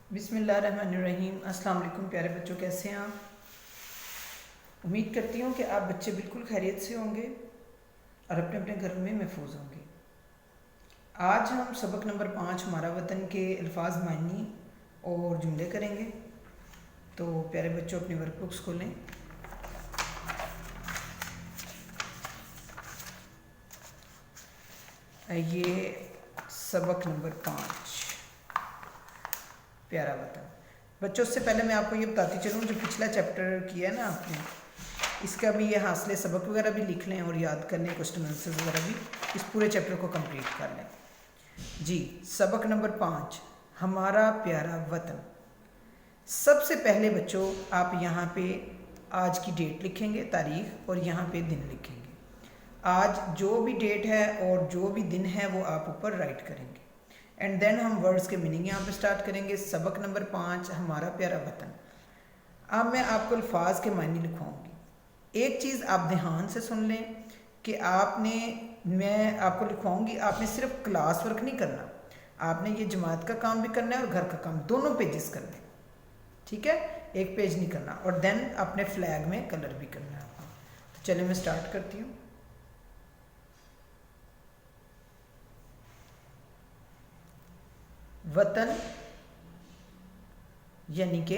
बिस्मिल्लाहिर्रहमानिर्रहीम। अस्सलाम वालेकुम प्यारे बच्चों, कैसे हैं आप? उम्मीद करती हूँ कि आप बच्चे बिल्कुल खैरियत से होंगे और अपने अपने घर में महफूज होंगे। आज हम सबक नंबर 5 हमारा वतन के अल्फाज, मानी और जुमले करेंगे। तो प्यारे बच्चों अपनी वर्कबुक्स खोलें। ये सबक नंबर 5 प्यारा वतन। बच्चों उससे पहले मैं आपको ये बताती चलूँ, जो पिछला चैप्टर किया है ना आपने, इसका भी ये हासिले सबक वगैरह भी लिख लें और याद कर लें, क्वेश्चन आंसर्स वगैरह भी इस पूरे चैप्टर को कंप्लीट कर लें। जी, सबक नंबर 5 हमारा प्यारा वतन। सबसे पहले बच्चों आप यहाँ पे आज की डेट लिखेंगे, तारीख, और यहाँ पे दिन लिखेंगे। आज जो भी डेट है और जो भी दिन है वो आप ऊपर राइट करेंगे। एंड देन हम वर्ड्स के मीनिंग यहाँ पे स्टार्ट करेंगे। सबक नंबर 5 हमारा प्यारा वतन। अब मैं आपको अल्फाज के मायने लिखवाऊंगी। एक चीज़ आप ध्यान से सुन लें कि मैं आपको लिखवाऊंगी, आपने सिर्फ क्लास वर्क नहीं करना, आपने ये जमात का काम भी करना है और घर का काम, दोनों पेजेस करने, ठीक है? एक पेज नहीं करना। और देन अपने फ्लैग में कलर भी करना है आपको। तो चलिए मैं स्टार्ट करती हूँ। वतन यानी के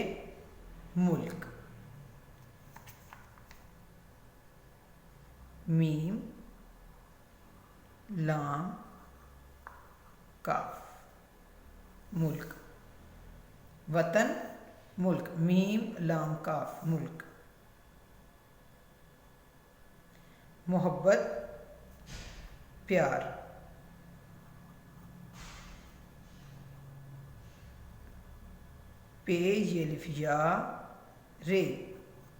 मुल्क। मीम लाम काफ, मुल्क। वतन मुल्क, मीम लाम काफ, मुल्क। मोहब्बत प्यार। पे ये लिफ या रे,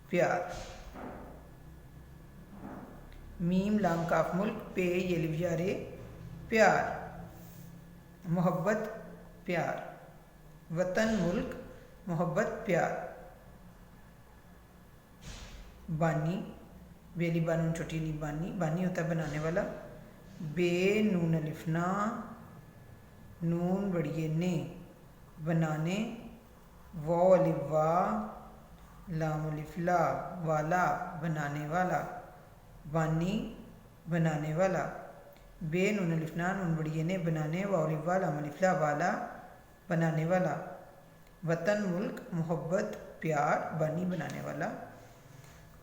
प्यार। मीम लाम काफ मुल्क, पे ये लिफ या रे, प्यार। मोहब्बत प्यार। वतन मुल्क, मोहब्बत प्यार। बानी, बेली बानून छोटी ली बानी, बानी होता है बनाने वाला। बे नून अलिफना, नून बड़िए ने, बनाने। वो अलिफ वा, लाम अलिफ ला, वाला बनाने वाला। बानी बनाने वाला। बे नून अलिफना, नून बड़िए ने, बनाने। वो अलिफ वा, लाम अलिफ ला, वाला बनाने वाला। वतन मुल्क, मोहब्बत प्यार, बानी बनाने वाला।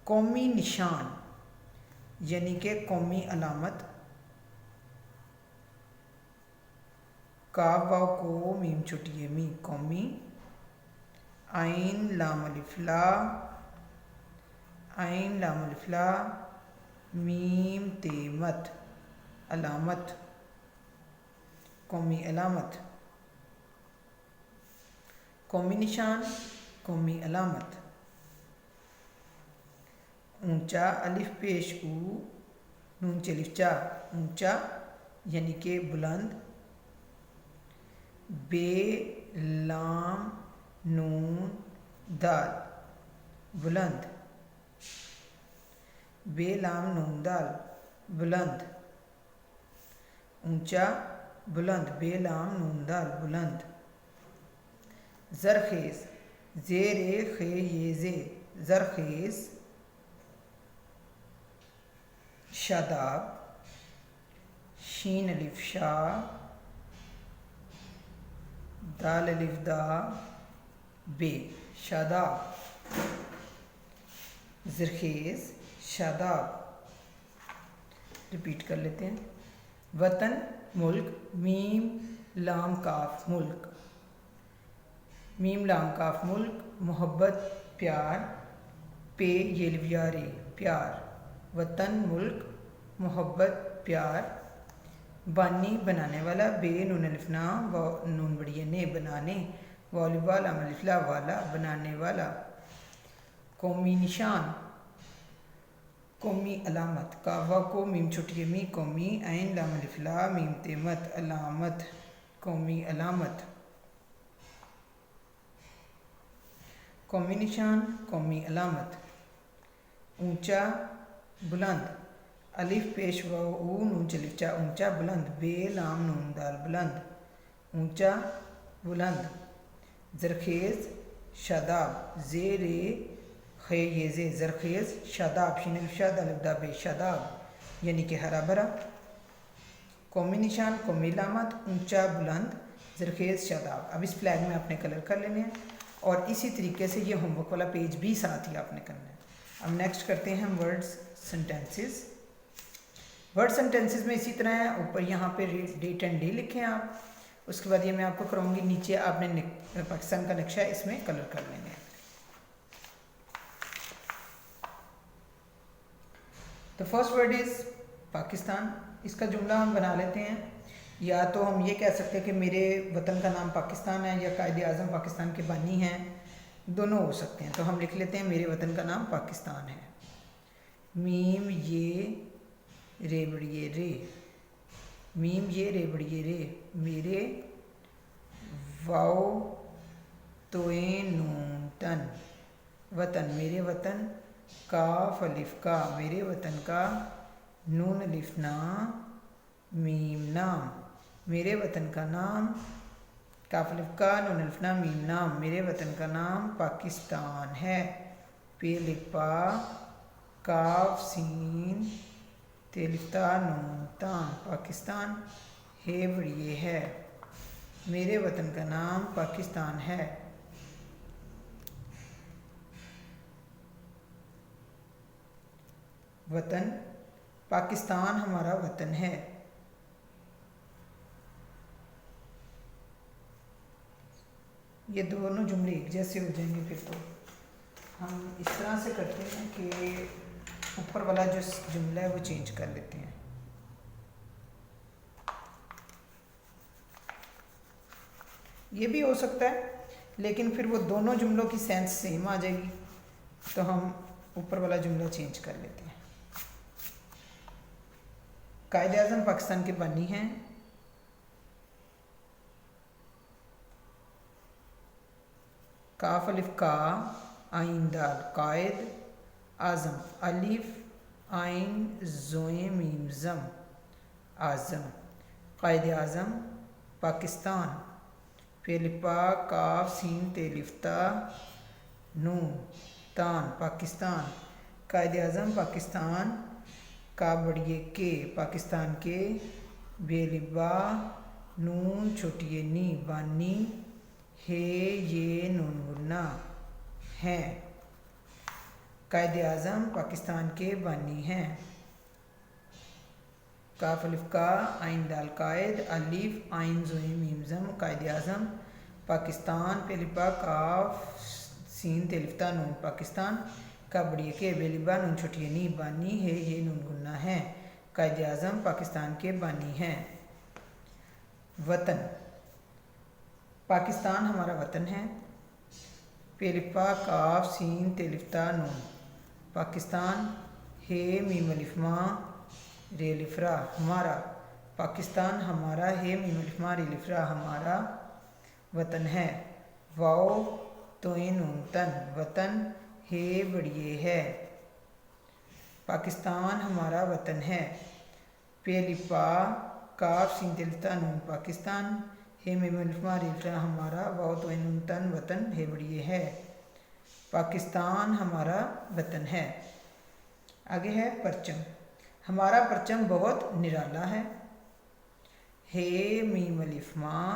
कौमी निशान यानी कि कौमी अलामत। काफ वाव को मीम छोटी है मी, कौमी। आइन लाम अलिफ ला, आइन लाम अलिफ ला, मीम ते मत, अलामत, कौमी अलामत। कौमी निशान, कौमी अलामत। ऊंचा अलिफ पेश ऊ, नून चलिफ चा, ऊंचा यानी कि बुलंद। बे लाम नून दाल, बुलंद। बे लाम नून दाल, बुलंद। ऊंचा बुलंद, बे लाम नून दाल, बुलंद। जरखेज, जेरे खे ये जे, जरखेज। शादाब, शीन अलिफ शा, दाल अलिफ दा, बे, शादाब। जरखेज, शादाब। रिपीट कर लेते हैं। वतन मुल्क, मीम लाम काफ मुल्क, मीम लाम काफ मुल्क। मोहब्बत प्यार, पे ये लिफ या रे, प्यार। वतन मुल्क, मोहब्बत प्यार। बानी बनाने वाला, बे नून अलिफना, व नून बड़िए ने, बनाने। वॉलीबॉल लाम अलिफ ला, वाला बनाने वाला। कौमी निशान, कौमी अलामत। कावा को मीम छोटी मी, कौमी। आइन लाम अलिफ ला, मीम ते मत, अलामत, कौमी अलामत। कौमी निशान, कौमी अलामत। ऊंचा बुलंद, अलिफ पेश व ऊ, नून चलिफ चा, ऊंचा बुलंद। बे लाम नून दाल, बुलंद, ऊंचा बुलंद। जरखेज़ शादाब, जे रे खे ये जे, जरखेज़ शादाब, शीन अलिफ शाद अलिफ दा बे, शादाब यानी कि हरा भरा। कौमी निशान, कौमी अलामत, ऊंचा बुलंद, जरखेज़ शादाब। अब इस फ्लैग में आपने कलर कर लेने हैं और इसी तरीके से ये होमवर्क वाला पेज भी साथ ही आपने करना है। अब नेक्स्ट करते हैं हम वर्ड्स सेंटेंसेस। वर्ड सेंटेंसेस में इसी तरह है, ऊपर यहाँ पे डेट एंड डे लिखें आप। उसके बाद ये मैं आपको कराऊंगी, नीचे आपने पाकिस्तान का नक्शा है इसमें कलर कर लेंगे। तो फर्स्ट वर्ड इज पाकिस्तान। इसका जुमला हम बना लेते हैं, या तो हम ये कह सकते हैं कि मेरे वतन का नाम पाकिस्तान है, या कायदे आज़म पाकिस्तान के बानी हैं, दोनों हो सकते हैं। तो हम लिख लेते हैं मेरे वतन का नाम पाकिस्तान है। मीम ये रे बड़िए रे, मीम ये रे बड़िए रे, मेरे वाओ तोए नून तन, वतन मेरे वतन, काफ अलिफ का मेरे वतन का, नून अलिफ ना, मीम नाम मेरे वतन का नाम, काफ अलिफ का नून अलिफ ना मीम नाम मेरे वतन का नाम पाकिस्तान है। पे लिपा काफ सीन तेलिफ्ता नून तान पाकिस्तान, हे बड़िए है मेरे वतन का नाम पाकिस्तान है। वतन पाकिस्तान हमारा वतन है। ये दोनों जुमले एक जैसे हो जाएंगे। फिर तो हम इस तरह से करते हैं कि ऊपर वाला जो जुमला है वो चेंज कर लेते हैं। ये भी हो सकता है, लेकिन फिर वो दोनों जुमलों की सेंस सेम आ जाएगी, तो हम ऊपर वाला जुमला चेंज कर लेते हैं। कायदे आज़म पाकिस्तान के बानी हैं। काफ अलिफ का आइन दाल, कायद आज़म, अलिफ आइन ज़ोए मीम ज़म, आज़म, कायदे आज़म पाकिस्तान, पेलिपा काफ सीन तेलिफ्ता नून तान पाकिस्तान, कायदे आज़म पाकिस्तान, का बड़िए के पाकिस्तान के, बेलिबा नून छोटिए नी बानी, हे ये नून गुन्ना हैं, कायदे आज़म पाकिस्तान के बानी हैं। काफ अलिफ का आइन दाल कायद, अलिफ आइन ज़ोए मीम ज़म, कायदे आज़म पाकिस्तान, पेलिपा काफ सीन तेलिफ्ता नून पाकिस्तान, का बड़िए के, बेलिबा नून छोटिए नी बानी, है ये नून गुन्ना है, कायदे आज़म पाकिस्तान के बानी हैं। वतन पाकिस्तान हमारा वतन है। पेलिफा काफ सीन तेलिफ्ता नून पाकिस्तान, हे मीम अलिफ माँ रे अलिफ रा हमारा, पाकिस्तान हमारा, हे मीम अलिफ माँ रे अलिफ रा हमारा वतन है। वाओ तोए नून तन वतन, हे बड़िए है, पाकिस्तान हमारा वतन है। पेलिपा काफ सीन तेलिफ्ता नून पाकिस्तान, हे मीम अलिफ माँ रे अलिफ रा हमारा, वाओ तोए नून तन वतन, हे बड़िए है, पाकिस्तान हमारा वतन है। आगे है परचम। हमारा परचम बहुत निराला है। हे मीम अलिफ माँ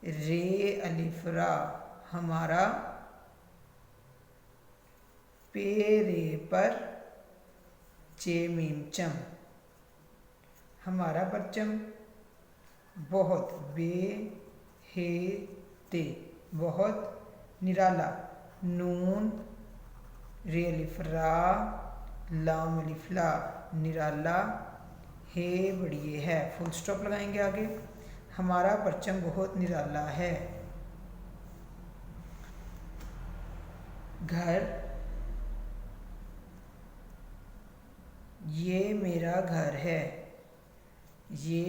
रे अलिफ रा हमारा, पे रे पर चे मीम चम हमारा परचम, बहुत बे हे ते बहुत, निराला नून रे अलिफ रा लाम अलिफ ला निराला, हे बड़िए है, फुल स्टॉप लगाएंगे आगे। हमारा परचम बहुत निराला है। घर, ये मेरा घर है, ये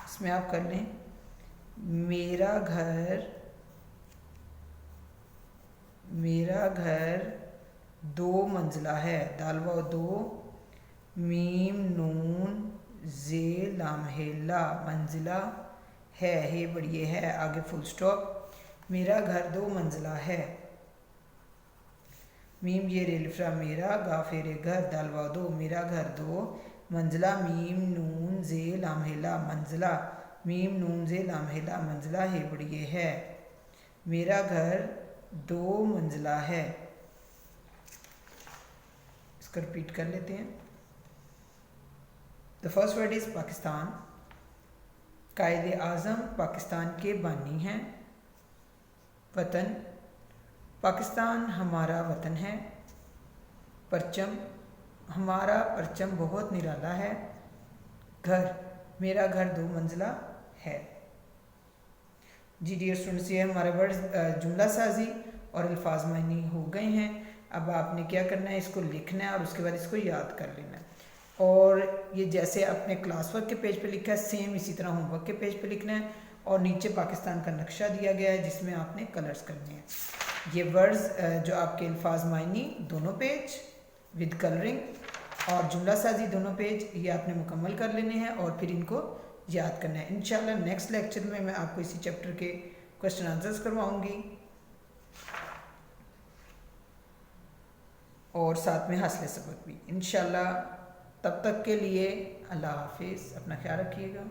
इसमें आप कर लें मेरा घर, मेरा घर 2 मंजिला है, दाल वाव 2 मीम नून जे लामहेला मंजिला है बड़ी है आगे फुल स्टॉप। मेरा घर 2 मंजिला है। मीम ये रेलफ्रा मेरा गा फेरे घर दाल वाव दो मेरा घर 2 मंजिला। मीम नून जे लामहेला मंजिला मीम नून जे लामहेला मंजिला है बड़ी है। मेरा घर 2 मंजिला है। इसको रिपीट कर लेते हैं। The first word is Pakistan. कायदे आज़म पाकिस्तान के बानी हैं। वतन पाकिस्तान हमारा वतन है। परचम हमारा परचम बहुत निराला है। घर मेरा घर 2 मंजिला है। जी डियर स्टूडेंट्स, ये हमारे वर्ड जुमला साजी और अल्फाज मानी हो गए हैं। अब आपने क्या करना है, इसको लिखना है और उसके बाद इसको याद कर लेना है। और ये जैसे अपने क्लास वर्क के पेज पे लिखा है सेम इसी तरह होमवर्क के पेज पे लिखना है। और नीचे पाकिस्तान का नक्शा दिया गया है जिसमें आपने कलर्स करने हैं। ये वर्ड्स जो आपके अल्फाज मायनी दोनों पेज विद कलरिंग और जुमला साजी दोनों पेज ये आपने मुकम्मल कर लेने हैं और फिर इनको याद करना है। इंशाल्लाह नेक्स्ट लेक्चर में मैं आपको इसी चैप्टर के क्वेश्चन आंसर्स करवाऊंगी और साथ में हासिल सबक भी इंशाल्लाह। तब तक के लिए अल्लाह हाफिज़, अपना ख्याल रखिएगा।